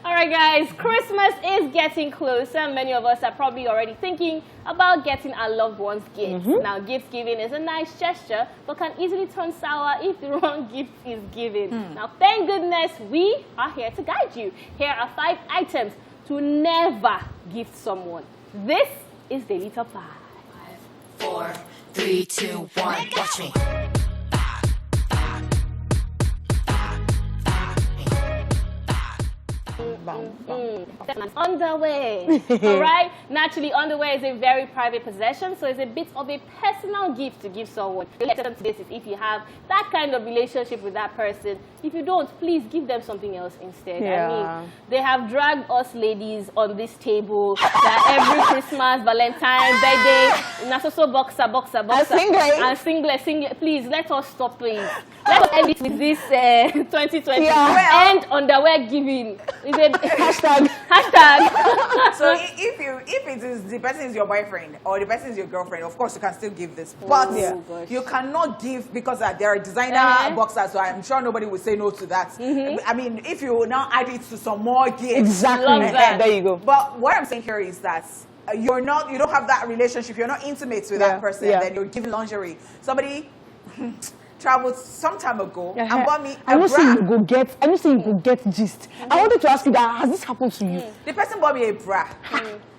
All right, guys, Christmas is getting closer. Many of us are probably already thinking about getting our loved ones gifts. Now, gift giving is a nice gesture, but can easily turn sour if the wrong gift is given. Now, thank goodness we are here to guide you. Here are 5 items to never gift someone. This is Daily Top 5. 4, 3, 2, 1, watch me. Underwear. All right, naturally underwear is a very private possession, so it's a bit of a personal gift to give someone. The lesson to this is if you have that kind of relationship with that person. If you don't, please give them something else instead. I mean, they have dragged us ladies on this table that every Christmas, Valentine, birthday, nasoso boxer, and singlet. Please let us stop, please. Let us end it with this 2020 and underwear giving. Is it hashtag? So if it is the person is your boyfriend or the person is your girlfriend, of course you can still give this, but you cannot give because there are designer boxers. So I'm sure nobody will say no to that. I mean, if you now add it to some more gifts, there you go. But what I'm saying here is that you don't have that relationship. You're not intimate with that person, and then you're giving lingerie. Somebody traveled some time ago and bought me a bra. I don't say you go get gist. I wanted to ask you that, has this happened to you? The person bought me a bra.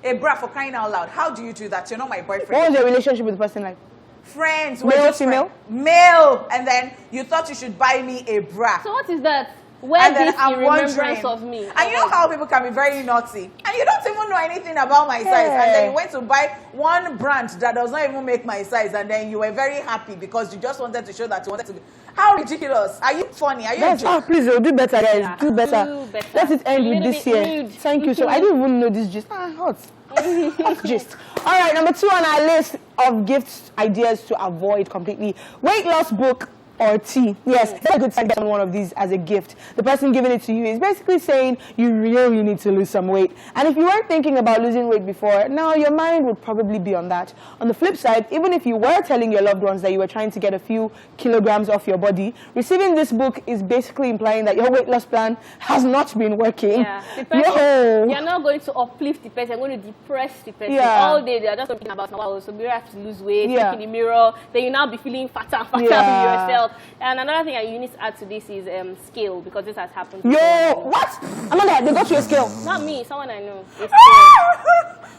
A bra, for crying out loud. How do you do that? You're not my boyfriend. What was your relationship with the person like? Friends. Male, female? Male. And then you thought you should buy me a bra. So what is that? Where this in remembrance of me? And you know how people can be very naughty. And you don't even know anything about my size. And then you went to buy one brand that does not even make my size. And then you were very happy because you just wanted to show that you wanted to. How ridiculous. Are you funny? Are you a joke? Please, do better, guys. Do better. Let it end with this year. Thank you. So I didn't even know this gist. Hot. Hot gist. All right, number 2 on our list of gift ideas to avoid completely. Weight loss book or tea. Yes, very good to get one of these as a gift. The person giving it to you is basically saying you really need to lose some weight. And if you weren't thinking about losing weight before, now your mind would probably be on that. On the flip side, even if you were telling your loved ones that you were trying to get a few kilograms off your body, receiving this book is basically implying that your weight loss plan has not been working. Yeah. You're not going to uplift the person, you're going to depress the person. All day they're just thinking about, wow, so we have to lose weight, look in the mirror, then you now be feeling fatter and fatter with yourself. And another thing that you need to add to this is scale, because this has happened. What? Amanda, they got you a scale. Not me, someone I know.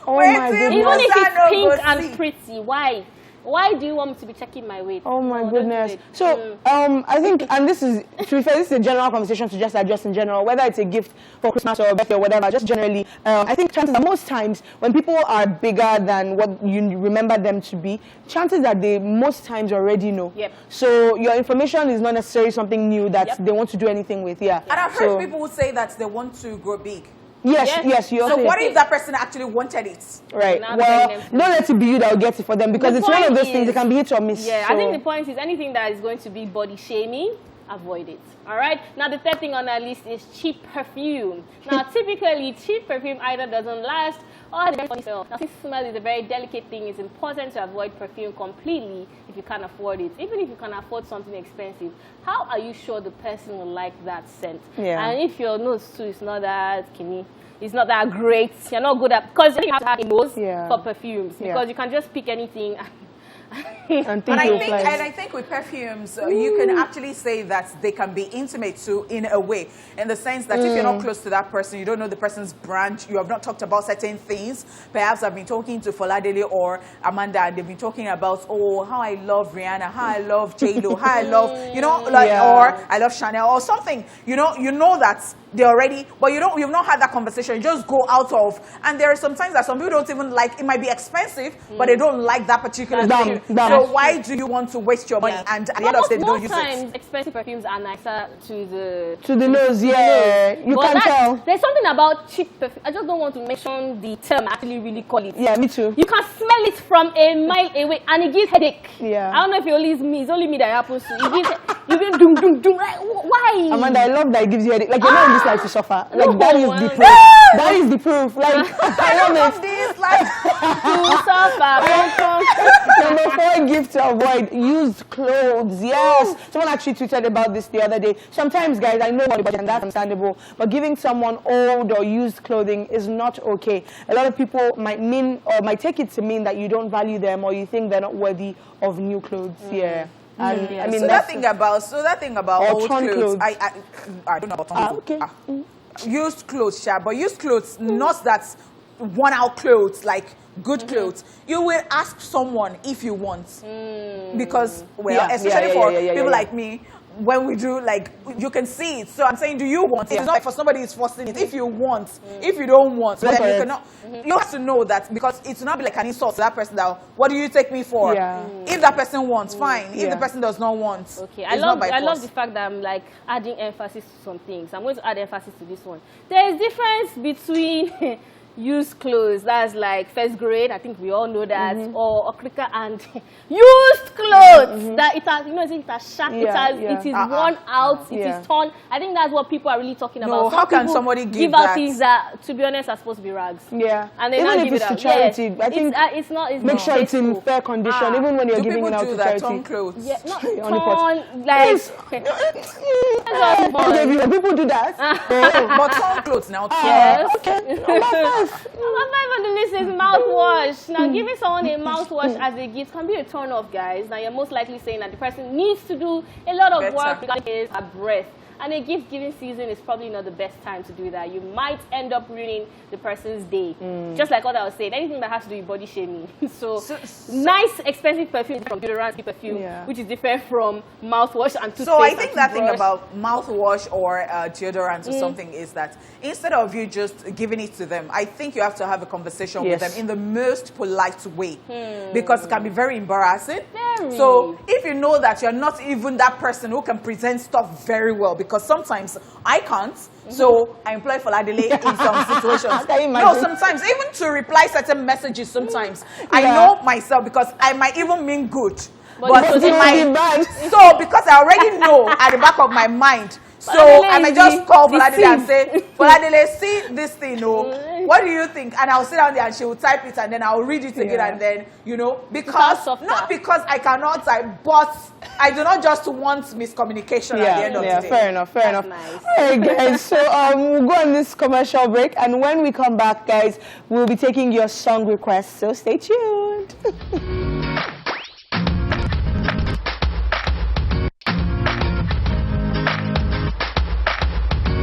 Oh my goodness. Even if it's pink and pretty, why? Why do you want me to be checking my weight? Oh my goodness. So, I think, and this is, to be fair, this is a general conversation to just address in general, whether it's a gift for Christmas or birthday or whatever, just generally. I think chances are most times when people are bigger than what you remember them to be, chances are they most times already know. So your information is not necessarily something new that they want to do anything with. And I've heard people who say that they want to grow big. Yes. So what if that person actually wanted it? Right. Well, don't let it be you that will get it for them, because it's one of those things that can be hit or miss. I think the point is anything that is going to be body shaming, avoid it. All right. Now the third thing on our list is cheap perfume. Now typically cheap perfume either doesn't last or has a very funny smell. Now since smell is a very delicate thing, it's important to avoid perfume completely if you can't afford it. Even if you can afford something expensive, how are you sure the person will like that scent? And if your nose too is not that skinny, it's not that great, you're not good at, because you have to have a nose for perfumes, because you can just pick anything. And I think with perfumes, you can actually say that they can be intimate too, in a way, in the sense that if you're not close to that person, you don't know the person's brand, you have not talked about certain things. Perhaps I've been talking to Foladele or Amanda, and they've been talking about, oh, how I love Rihanna, how I love J-Lo, how I love, or I love Chanel or something. You know that they already, but you've not had that conversation. You just go out of, and there are some times that some people don't even like. It might be expensive, but they don't like that particular thing. So why do you want to waste your money? And at the end of the day, they don't use it. Most times, expensive perfumes are nicer to the nose. You can tell. There's something about cheap perfume. I just don't want to mention the term. I actually really call it. Yeah, me too. You can smell it from a mile away, and it gives headache. Yeah. I don't know if it's only me that happens to. It gives you get doom doom doom. Like why? Amanda, I love that it gives you headache. Like you're not in this life to suffer. Like that is the proof. That is the proof. Like I love this. like Number 4 gift to avoid: used clothes. Yes, someone actually tweeted about this the other day. Sometimes, guys, I know what, and that's understandable, but giving someone old or used clothing is not okay. A lot of people might take it to mean that you don't value them, or you think they're not worthy of new clothes. Yeah. And I mean, so that thing about old clothes. I don't know about old okay. Used clothes, but used clothes, not that worn out clothes, like good clothes. You will ask someone if you want, because especially for people like me. When we do, like, you can see it. So I'm saying, do you want it? It's not like for somebody who's forcing it. If you want, if you don't want, then you cannot. You have to know that, because it will not be like an insult to that person. That, what do you take me for? If that person wants, fine. If the person does not want, okay. I love the fact that I'm like adding emphasis to some things. I'm going to add emphasis to this one. There is difference between used clothes, that's like first grade, I think we all know that, or okrika, and used clothes that it has, it has sharp, it is worn out, it is torn. I think that's what people are really talking about. How can somebody give out things that, to be honest, are supposed to be rags? And they not give it out. Charity, I think it's not. Make sure it's in fair condition, even when you're giving it out to charity. Torn clothes? Yeah, not torn, like. People do that. But torn clothes now. Yes. Okay. Number 5 on the list is mouthwash. Now, giving someone a mouthwash as a gift can be a turn off, guys. Now, you're most likely saying that the person needs to do a lot of work regarding her breath. And a gift-giving season is probably not the best time to do that. You might end up ruining the person's day. Just like what I was saying, anything that has to do with body shaming. so nice, expensive perfume from deodorant perfume, which is different from mouthwash and toothpaste. So I think that thing about mouthwash or deodorant or something is that instead of you just giving it to them, I think you have to have a conversation with them in the most polite way, because it can be very embarrassing. So if you know that you're not even that person who can present stuff very well, because sometimes I can't, so I employ Foladele in some situations. No, sometimes even to reply certain messages, sometimes I know myself, because I might even mean good, but in my so because I already know at the back of my mind. So I might just call Foladele and say, Foladele, see this thing, what do you think? And I'll sit down there and she will type it, and then I'll read it again, and then, because, not because I cannot type, but I do not just want miscommunication at the end of the day. Fair enough. Nice. All right, guys, so we'll go on this commercial break, and when we come back, guys, we'll be taking your song requests, so stay tuned.